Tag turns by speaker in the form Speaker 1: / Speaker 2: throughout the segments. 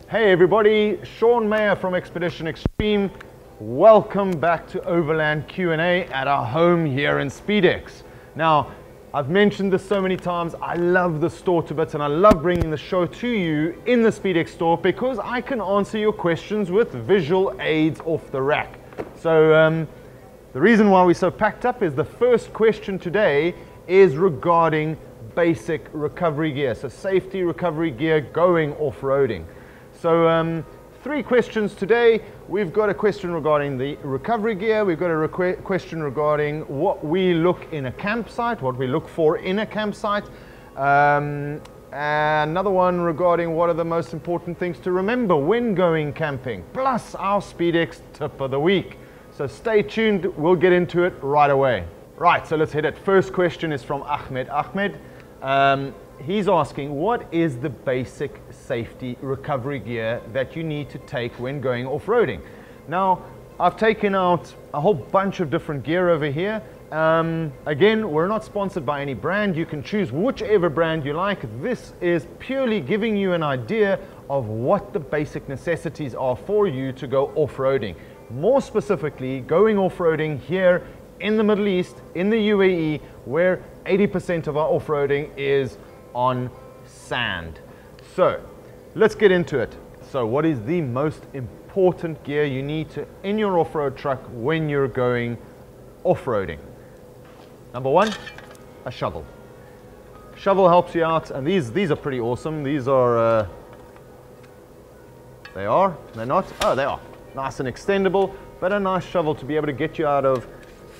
Speaker 1: Hey everybody, Sean Mayer from Expedition Extreme. Welcome back to Overland Q&A at our home here in SpeedX. Now, I've mentioned this so many times, I love the store to bits and I love bringing the show to you in the SpeedX store because I can answer your questions with visual aids off the rack. So the reason why we're so packed up is the first question today is regarding basic recovery gear, so safety recovery gear going off-roading. So 3 questions today. We've got a question regarding the recovery gear. We've got a question regarding what we look in a campsite, what we look for in a campsite. And another one regarding what are the most important things to remember when going camping, plus our SpeedX tip of the week. So stay tuned, we'll get into it right away. Right, so let's hit it. First question is from Ahmed. Ahmed, he's asking, what is the basic safety recovery gear that you need to take when going off-roading? Now, I've taken out a whole bunch of different gear over here. Again, we're not sponsored by any brand. You can choose whichever brand you like. This is purely giving you an idea of what the basic necessities are for you to go off-roading. More specifically, going off-roading here in the Middle East, in the UAE, where 80% of our off-roading is on sand. So let's get into it. So what is the most important gear you need to in your off-road truck when you're going off-roading? Number 1, a shovel. Shovel helps you out, and these are pretty awesome. These are they're not, oh they are nice and extendable, but a nice shovel to be able to get you out of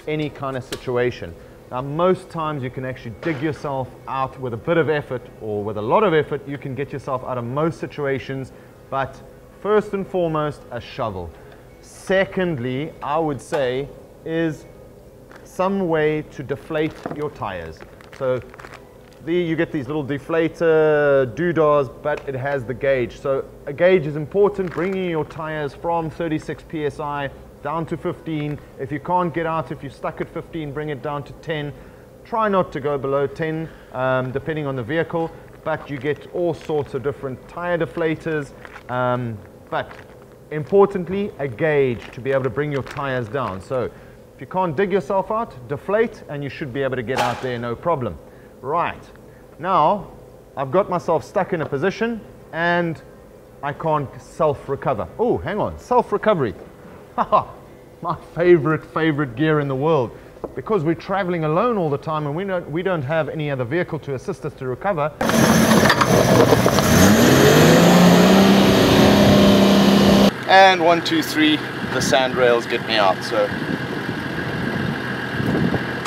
Speaker 1: any kind of situation. Now, most times you can actually dig yourself out with a bit of effort, or with a lot of effort, you can get yourself out of most situations, but first and foremost, a shovel. Secondly, I would say, is some way to deflate your tires. So you get these little deflator doodahs, but it has the gauge. So a gauge is important, bringing your tires from 36 PSI down to 15. If you can't get out, if you're stuck at 15, bring it down to 10. Try not to go below 10, depending on the vehicle, but you get all sorts of different tire deflators. But importantly, a gauge to be able to bring your tires down. So if you can't dig yourself out, deflate, and you should be able to get out there no problem. Right, now I've got myself stuck in a position and I can't self-recover. Oh, hang on, self-recovery. My favorite gear in the world. Because we're traveling alone all the time and we don't have any other vehicle to assist us to recover. And 1, 2, 3, the sand rails get me out, so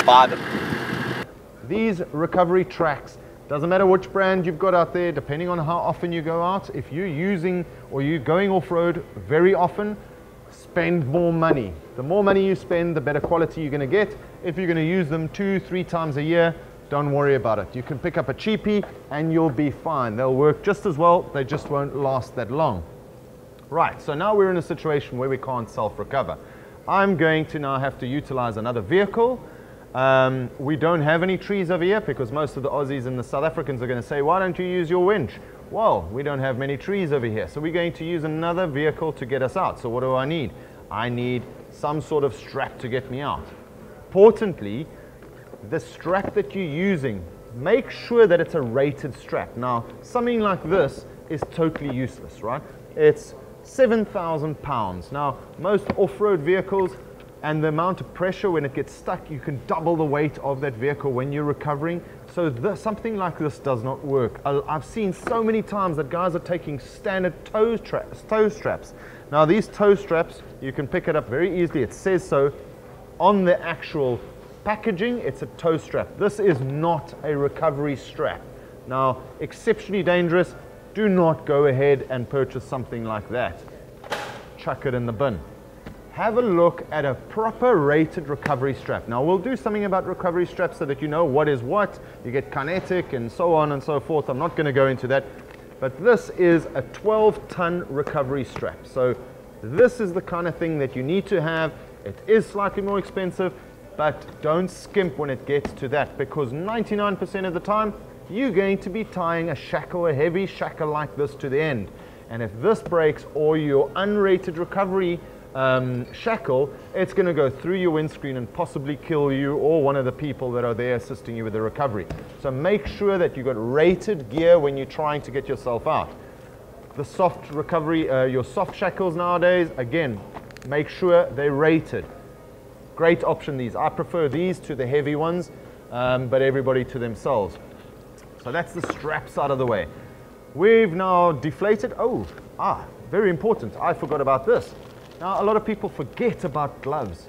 Speaker 1: buy them. These recovery tracks, doesn't matter which brand you've got out there, depending on how often you go out. If you're using or you're going off-road very often, spend more money. The more money you spend, the better quality you're going to get. If you're going to use them 2-3 times a year, don't worry about it. You can pick up a cheapie and you'll be fine. They'll work just as well, they just won't last that long. Right, so now we're in a situation where we can't self-recover. I'm going to now have to utilize another vehicle. We don't have any trees over here because most of the Aussies and the South Africans are going to say, why don't you use your winch? Well, we don't have many trees over here, so we're going to use another vehicle to get us out. So what do I need? I need some sort of strap to get me out. Importantly, the strap that you're using, make sure that it's a rated strap. Now, something like this is totally useless, right? It's 7,000 pounds. Now, most off-road vehicles, and the amount of pressure when it gets stuck, you can double the weight of that vehicle when you're recovering. So something like this does not work. I've seen so many times that guys are taking standard toe straps. Now these toe straps, you can pick it up very easily. It says so on the actual packaging, it's a toe strap. This is not a recovery strap. Now, exceptionally dangerous. Do not go ahead and purchase something like that. Chuck it in the bin. Have a look at a proper rated recovery strap. Now we'll do something about recovery straps so that you know what is what. You get kinetic and so on and so forth. I'm not going to go into that. But this is a 12-ton recovery strap. So this is the kind of thing that you need to have. It is slightly more expensive, but don't skimp when it gets to that, because 99% of the time you're going to be tying a shackle, a heavy shackle like this to the end. And if this breaks, or your unrated recovery shackle, it's going to go through your windscreen and possibly kill you or one of the people that are there assisting you with the recovery. So make sure that you've got rated gear when you're trying to get yourself out. The soft recovery, your soft shackles nowadays, again, make sure they're rated. Great option, these. I prefer these to the heavy ones, but everybody to themselves. So that's the straps out of the way. We've now deflated. Very important. I forgot about this. Now, a lot of people forget about gloves.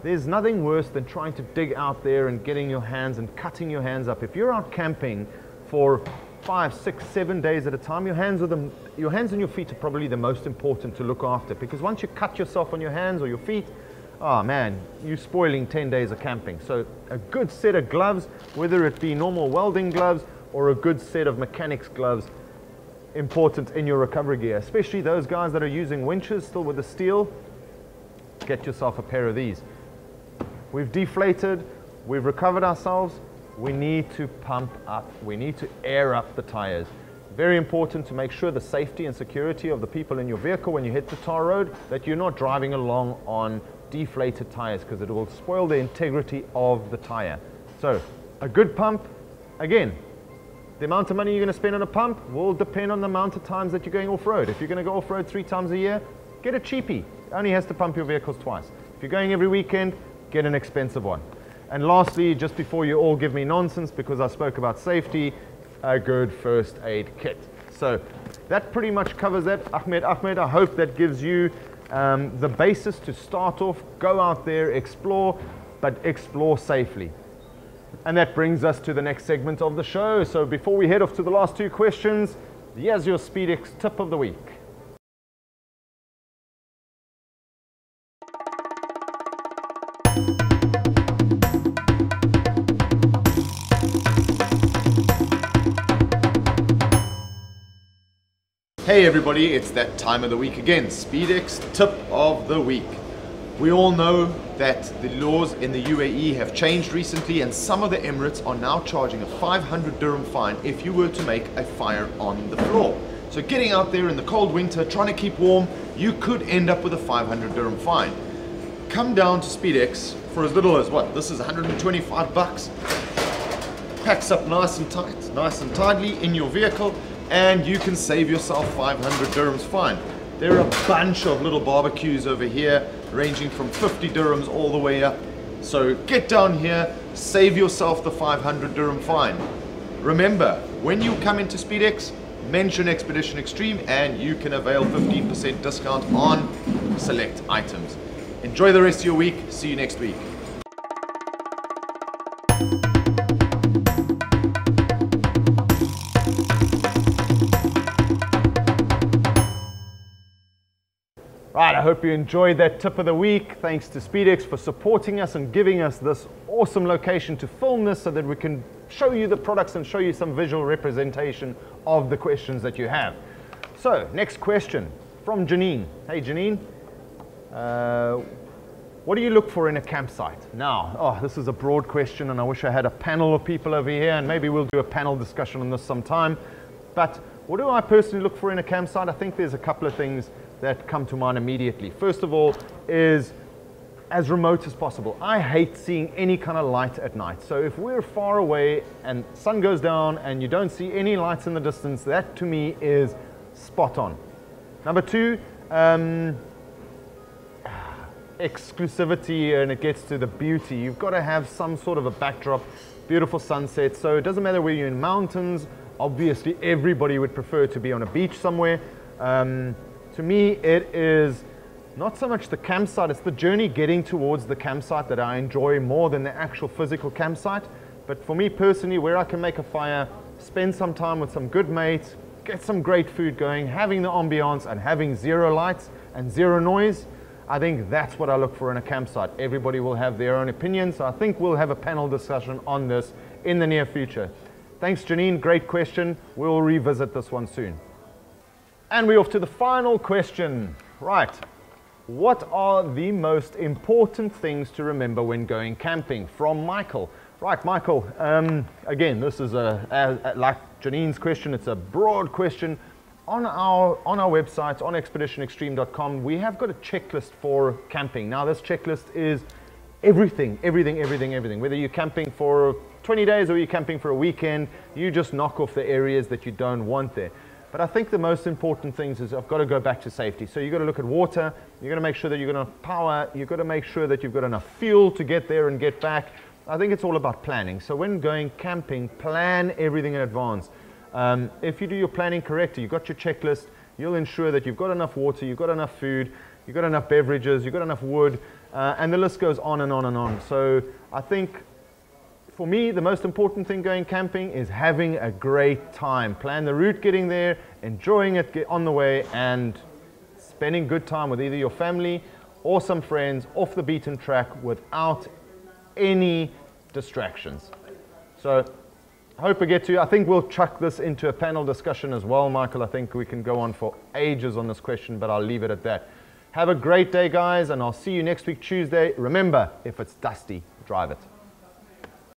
Speaker 1: There's nothing worse than trying to dig out there and getting your hands and cutting your hands up. If you're out camping for 5, 6, 7 days at a time, your hands and your feet are probably the most important to look after, because once you cut yourself on your hands or your feet, oh man, you're spoiling 10 days of camping. So a good set of gloves, whether it be normal welding gloves or a good set of mechanics gloves, important in your recovery gear, especially those guys that are using winches still with the steel. Get yourself a pair of these. We've deflated, we've recovered ourselves. We need to pump up, we need to air up the tires. Very important to make sure the safety and security of the people in your vehicle when you hit the tar road, that you're not driving along on deflated tires, because it will spoil the integrity of the tire. So a good pump, again, the amount of money you're going to spend on a pump will depend on the amount of times that you're going off-road. If you're going to go off-road 3 times a year, get a cheapie. It only has to pump your vehicles twice. If you're going every weekend, get an expensive one. And lastly, just before you all give me nonsense because I spoke about safety, a good first aid kit. So that pretty much covers that. Ahmed, I hope that gives you the basis to start off. Go out there, explore, but explore safely. And that brings us to the next segment of the show. So before we head off to the last 2 questions, here's your SpeedX tip of the week.
Speaker 2: Hey everybody, it's that time of the week again, SpeedX tip of the week. We all know that the laws in the UAE have changed recently, and some of the Emirates are now charging a 500 dirham fine if you were to make a fire on the floor. So getting out there in the cold winter, trying to keep warm, you could end up with a 500 dirham fine. Come down to SpeedX for as little as what? This is 125 bucks. Packs up nice and tight, nice and tidily in your vehicle, and you can save yourself 500 dirhams fine. There are a bunch of little barbecues over here, ranging from 50 dirhams all the way up. So get down here, save yourself the 500 dirham fine. Remember, when you come into SpeedX, mention Expedition Extreme and you can avail 15% discount on select items. Enjoy the rest of your week. See you next week.
Speaker 1: Right, I hope you enjoyed that tip of the week. Thanks to SpeedX for supporting us and giving us this awesome location to film this so that we can show you the products and show you some visual representation of the questions that you have. So, next question from Janine. Hey Janine, what do you look for in a campsite? Now, this is a broad question and I wish I had a panel of people over here, and maybe we'll do a panel discussion on this sometime. But what do I personally look for in a campsite? I think there's a couple of things that come to mind immediately. First of all is as remote as possible. I hate seeing any kind of light at night. So if we're far away and sun goes down and you don't see any lights in the distance, that to me is spot on. Number 2, exclusivity, and it gets to the beauty. You've got to have some sort of a backdrop, beautiful sunset. So it doesn't matter where you're in mountains. Obviously everybody would prefer to be on a beach somewhere. To me, it is not so much the campsite, it's the journey getting towards the campsite that I enjoy more than the actual physical campsite. But for me personally, where I can make a fire, spend some time with some good mates, get some great food going, having the ambiance and having zero lights and zero noise, I think that's what I look for in a campsite. Everybody will have their own opinion, so I think we'll have a panel discussion on this in the near future. Thanks Janine, great question. We'll revisit this one soon. And we're off to the final question. Right, what are the most important things to remember when going camping? From Michael. Right, Michael, again, this is like Janine's question, it's a broad question. on our website, on expeditionextreme.com, we have got a checklist for camping. Now this checklist is everything. Whether you're camping for 20 days or you're camping for a weekend, you just knock off the areas that you don't want there. But I think the most important things is I've got to go back to safety. So you've got to look at water, you've got to make sure that you've got enough power, you've got to make sure that you've got enough fuel to get there and get back. I think it's all about planning. So when going camping, plan everything in advance. If you do your planning correctly, you've got your checklist, you'll ensure that you've got enough water, you've got enough food, you've got enough beverages, you've got enough wood, and the list goes on and on and on. So I think for me, the most important thing going camping is having a great time. Plan the route getting there, enjoying it on the way, and spending good time with either your family or some friends off the beaten track without any distractions. So I hope we get to, I think we'll chuck this into a panel discussion as well, Michael. I think we can go on for ages on this question, but I'll leave it at that. Have a great day, guys, and I'll see you next week, Tuesday. Remember, if it's dusty, drive it.